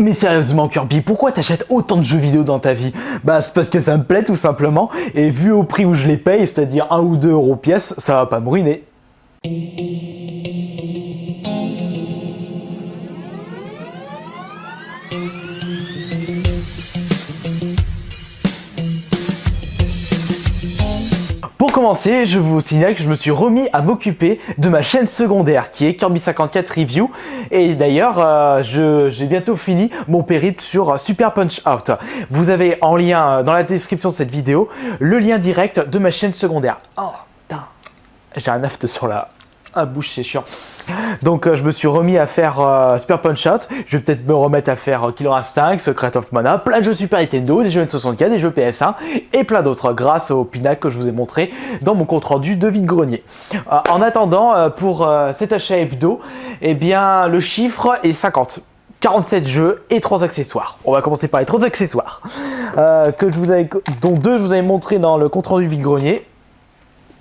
Mais sérieusement Kirby, pourquoi t'achètes autant de jeux vidéo dans ta vie? Bah c'est parce que ça me plaît tout simplement, et vu au prix où je les paye, c'est-à-dire 1 ou 2 euros pièce, ça va pas me ruiner. Pour commencer, je vous signale que je me suis remis à m'occuper de ma chaîne secondaire qui est Kirby54 Review. Et d'ailleurs, j'ai bientôt fini mon périple sur Super Punch Out. Vous avez en lien dans la description de cette vidéo le lien direct de ma chaîne secondaire. Oh putain, j'ai un aft sur la bouche, c'est chiant. Donc je me suis remis à faire Super Punch Out. Je vais peut-être me remettre à faire Killer Instinct, Secret of Mana, plein de jeux Super Nintendo, des jeux N64, des jeux PS1 et plein d'autres grâce au pinacle que je vous ai montré dans mon compte rendu de vide-grenier. En attendant, pour cet achat hebdo, eh bien le chiffre est 50. 47 jeux et 3 accessoires. On va commencer par les 3 accessoires dont 2 je vous avais montré dans le compte rendu vide-grenier.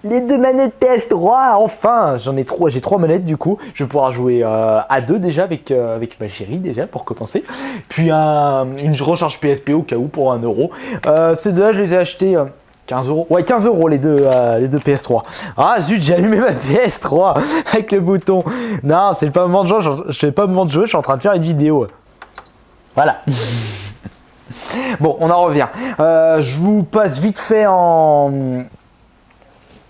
Les 2 manettes PS3, enfin, j'ai 3 manettes du coup, je vais pouvoir jouer à 2 déjà avec ma chérie déjà pour commencer, puis une recharge PSP au cas où pour 1 euro. Ces deux-là je les ai achetés 15 euros, ouais 15 euros les deux PS3. Ah zut, j'ai allumé ma PS3 avec le bouton. Non, c'est pas le moment de jouer, je fais pas le moment de jouer, je suis en train de faire une vidéo. Voilà. Bon, on en revient. Je vous passe vite fait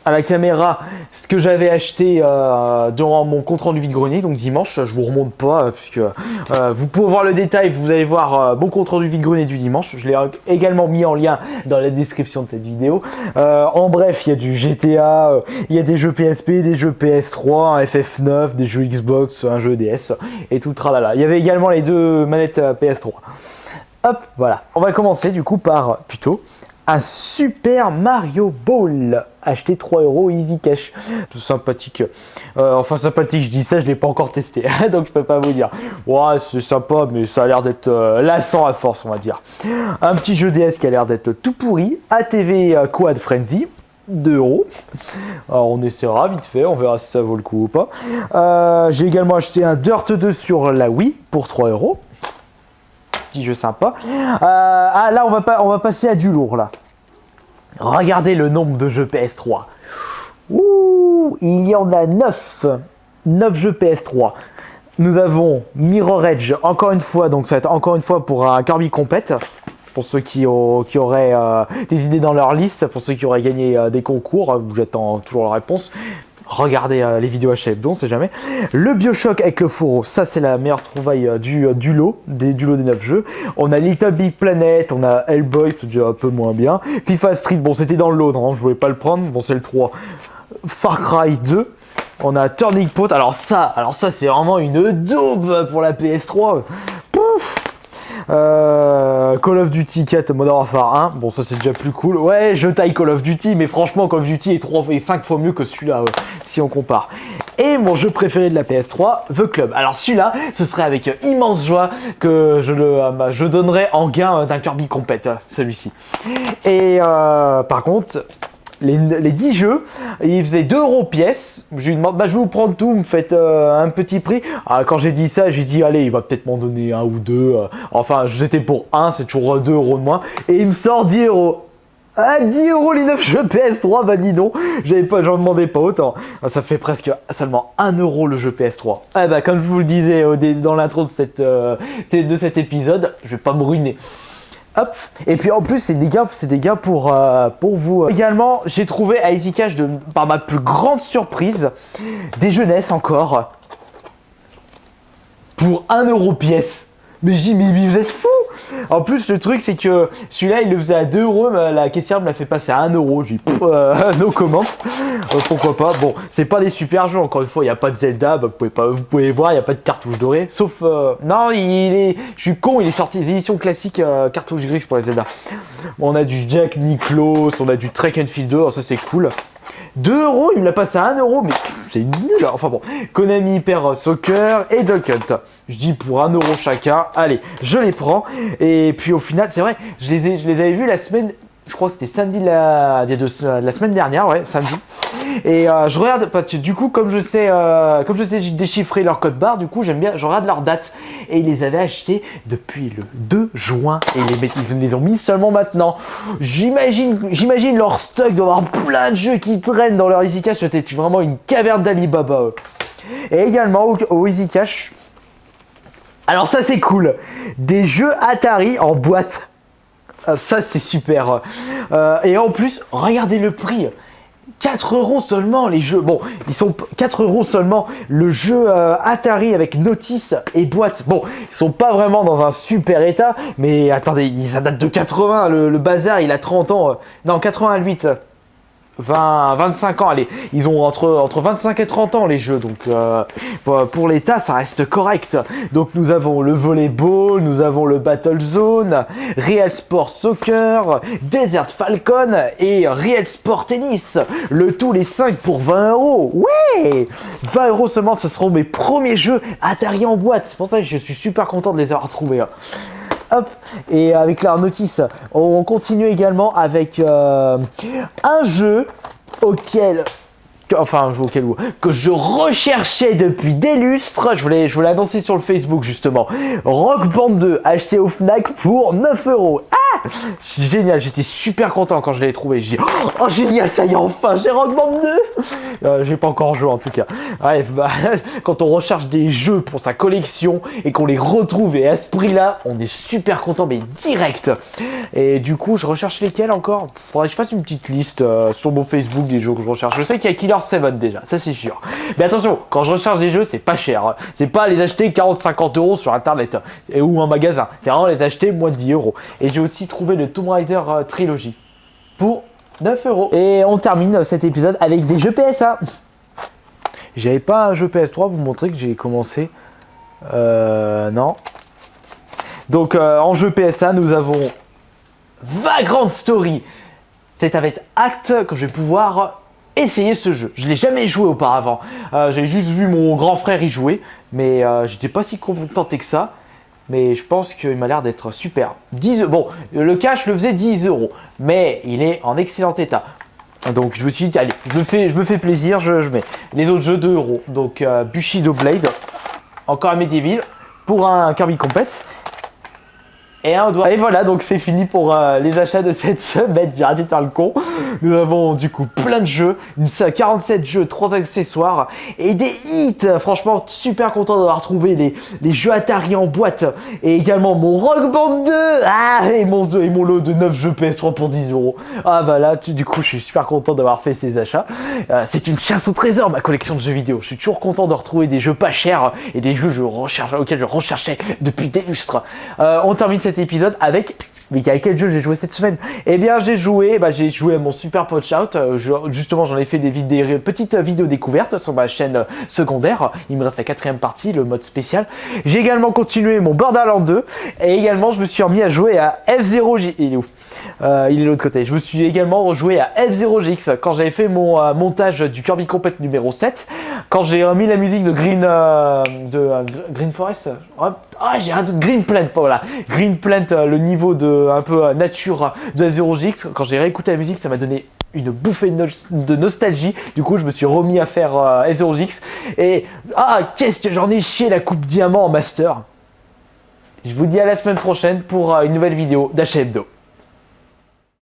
à la caméra ce que j'avais acheté durant mon compte rendu vide-grenier, donc dimanche. Je vous remonte pas puisque vous pouvez voir le détail, vous allez voir mon compte rendu vide-grenier du dimanche. Je l'ai également mis en lien dans la description de cette vidéo. En bref, il y a du GTA, il y a des jeux PSP, des jeux PS3, un FF9, des jeux Xbox, un jeu DS et tout le tralala. Il y avait également les 2 manettes PS3. Hop, voilà. On va commencer du coup par plutôt un Super Mario Ball, acheté 3 euros easy cash. Tout sympathique. Enfin sympathique, je dis ça, je l'ai pas encore testé, donc je peux pas vous dire. Ouais, c'est sympa, mais ça a l'air d'être lassant à force, on va dire. Un petit jeu DS qui a l'air d'être tout pourri. ATV Quad Frenzy. 2 euros. Alors on essaiera vite fait, on verra si ça vaut le coup ou pas. J'ai également acheté un Dirt 2 sur la Wii pour 3 euros. Petit jeu sympa. Là on va passer à du lourd là. Regardez le nombre de jeux PS3. Ouh, il y en a 9 jeux PS3. Nous avons Mirror Edge, encore une fois, donc ça va être encore une fois pour un Kirby Compete. Pour ceux qui auraient des idées dans leur liste, pour ceux qui auraient gagné des concours, j'attends toujours la réponse. Regardez les vidéos HF, on sait jamais. Le Bioshock avec le fourreau, ça c'est la meilleure trouvaille du lot des 9 jeux. On a Little Big Planet, on a Hellboy, c'est déjà un peu moins bien. FIFA Street, bon c'était dans le lot, non, je voulais pas le prendre, bon c'est le 3. Far Cry 2. On a Turning Point, alors ça c'est vraiment une daube pour la PS3. Pouf. Call of Duty 4 Modern Warfare 1, bon ça c'est déjà plus cool. Ouais, je taille Call of Duty, mais franchement Call of Duty est 3 et 5 fois mieux que celui-là si on compare. Et mon jeu préféré de la PS3, The Club. Alors celui-là, ce serait avec immense joie que je donnerais en gain d'un Kirby Compete, celui-ci. Et par contre, les 10 jeux, ils faisaient 2 euros pièce. Je lui demande, je vais vous prendre tout, vous me faites un petit prix. Quand j'ai dit ça, j'ai dit, allez, il va peut-être m'en donner 1 ou 2. Enfin, j'étais pour 1, c'est toujours 2 euros de moins. Et il me sort 10 euros. Ah, 10 euros les 9 jeux PS3, bah dis donc, j'en demandais pas autant. Ça fait presque seulement 1 euro le jeu PS3. Ah bah, comme je vous le disais dans l'intro de cet épisode, je vais pas me ruiner. Hop. Et puis en plus c'est des gains pour vous. Également j'ai trouvé à Easy Cash par ma plus grande surprise des jeunesses encore pour 1 euro pièce. Mais je dis mais vous êtes fous. En plus le truc c'est que celui-là il le faisait à 2 euros, mais la caissière me l'a fait passer à 1 euro. J'ai dit no comment. Pourquoi pas. Bon, c'est pas des super jeux, encore une fois, il n'y a pas de Zelda, vous pouvez voir, il n'y a pas de cartouche dorée. Sauf non, je suis con, il est sorti des éditions classiques cartouche grise pour les Zelda. Bon, on a du Jack Nicklaus, on a du Track and Field 2, alors ça c'est cool. 2 euros, il me l'a passé à 1 euro, mais c'est nul. Enfin bon, Konami Hyper Soccer et Duck Hunt. Je dis pour 1 euro chacun, allez, je les prends. Et puis au final, c'est vrai, je les avais vus la semaine, je crois que c'était samedi la semaine dernière, ouais, samedi. Et je regarde, parce que du coup, comme je sais déchiffrer leur code barre, du coup, j'aime bien, je regarde leur date. Et ils les avaient achetés depuis le 2 juin. Et ils les ont mis seulement maintenant. J'imagine leur stock d'avoir plein de jeux qui traînent dans leur Easy Cash. C'était vraiment une caverne d'Alibaba. Et également au Easy Cash. Alors ça c'est cool. Des jeux Atari en boîte. Ça c'est super. Et en plus, regardez le prix. 4 € seulement les jeux. Bon, ils sont 4 € seulement. Le jeu Atari avec notice et boîte. Bon, ils sont pas vraiment dans un super état. Mais attendez, ça date de 80. Le bazar, il a 30 ans. Non, 88. 25 ans, allez, ils ont entre 25 et 30 ans les jeux, donc pour l'état ça reste correct. Donc nous avons le volleyball, nous avons le Battle Zone, Real Sport Soccer, Desert Falcon et Real Sport Tennis. Le tout les 5 pour 20 €. Ouais, 20 € seulement, ce seront mes premiers jeux Atari en boîte. C'est pour ça que je suis super content de les avoir trouvés. Hop, et avec la notice, on continue également avec un jeu auquel, que je recherchais depuis des lustres. Je voulais annoncer sur le Facebook justement. Rock Band 2 acheté au Fnac pour 9 €. Ah, c'est génial, j'étais super content quand je l'ai trouvé. J'ai dit, oh génial, ça y est, enfin j'ai Rock Band 2. J'ai pas encore joué en tout cas. Bref, quand on recherche des jeux pour sa collection et qu'on les retrouve et à ce prix là, on est super content, mais direct. Et du coup, je recherche lesquels encore. Faudrait que je fasse une petite liste sur mon Facebook des jeux que je recherche. Je sais qu'il y a Killer 7 déjà, ça c'est sûr. Mais attention, quand je recherche des jeux, c'est pas cher. C'est pas les acheter 40-50 € sur internet ou un magasin. C'est vraiment les acheter moins de 10 €. Et j'ai aussi trouvé le Tomb Raider Trilogy pour 9 €. Et on termine cet épisode avec des jeux PSA. J'avais pas un jeu PS3, vous montrer que j'ai commencé. Non. Donc en jeu PSA, nous avons Vagrant Story. C'est avec Act que je vais pouvoir essayer ce jeu. Je l'ai jamais joué auparavant. J'ai juste vu mon grand frère y jouer, mais j'étais pas si contenté que ça. Mais je pense qu'il m'a l'air d'être super. Bon, le cash le faisait 10 €, mais il est en excellent état. Donc je me suis dit, allez, je me fais plaisir, je mets les autres jeux 2 €. Donc Bushido Blade, encore un Medieval, pour un Kirby Compete. Et voilà, donc c'est fini pour les achats de cette semaine. J'ai arrêté de faire le con. Nous avons du coup plein de jeux, 47 jeux, 3 accessoires et des hits. Franchement, super content d'avoir trouvé les jeux Atari en boîte. Et également mon Rock Band 2. Ah, et mon lot de 9 jeux PS3 pour 10 €. Ah bah là, du coup, je suis super content d'avoir fait ces achats. C'est une chasse au trésor, ma collection de jeux vidéo. Je suis toujours content de retrouver des jeux pas chers et des jeux auxquels je recherchais depuis des lustres. On termine cet épisode avec, mais à quel jeu j'ai joué cette semaine? Eh bien j'ai joué à mon Super Punch Out. Justement j'en ai fait des petites vidéos découvertes sur ma chaîne secondaire. Il me reste la 4e partie, le mode spécial. J'ai également continué mon Borderlands 2 et également je me suis remis à jouer à F0J. Il est où? Il est de l'autre côté. Je me suis également rejoué à F0GX quand j'avais fait mon montage du Kirby Compete numéro 7. Quand j'ai remis la musique de Green Forest. J'ai un doute. Green Plant, voilà. Green Plant, le niveau de un peu nature de F0GX. Quand j'ai réécouté la musique, ça m'a donné une bouffée de nostalgie. Du coup, je me suis remis à faire F0GX. Et qu'est-ce que j'en ai chié la coupe diamant en master. Je vous dis à la semaine prochaine pour une nouvelle vidéo d'HMDO.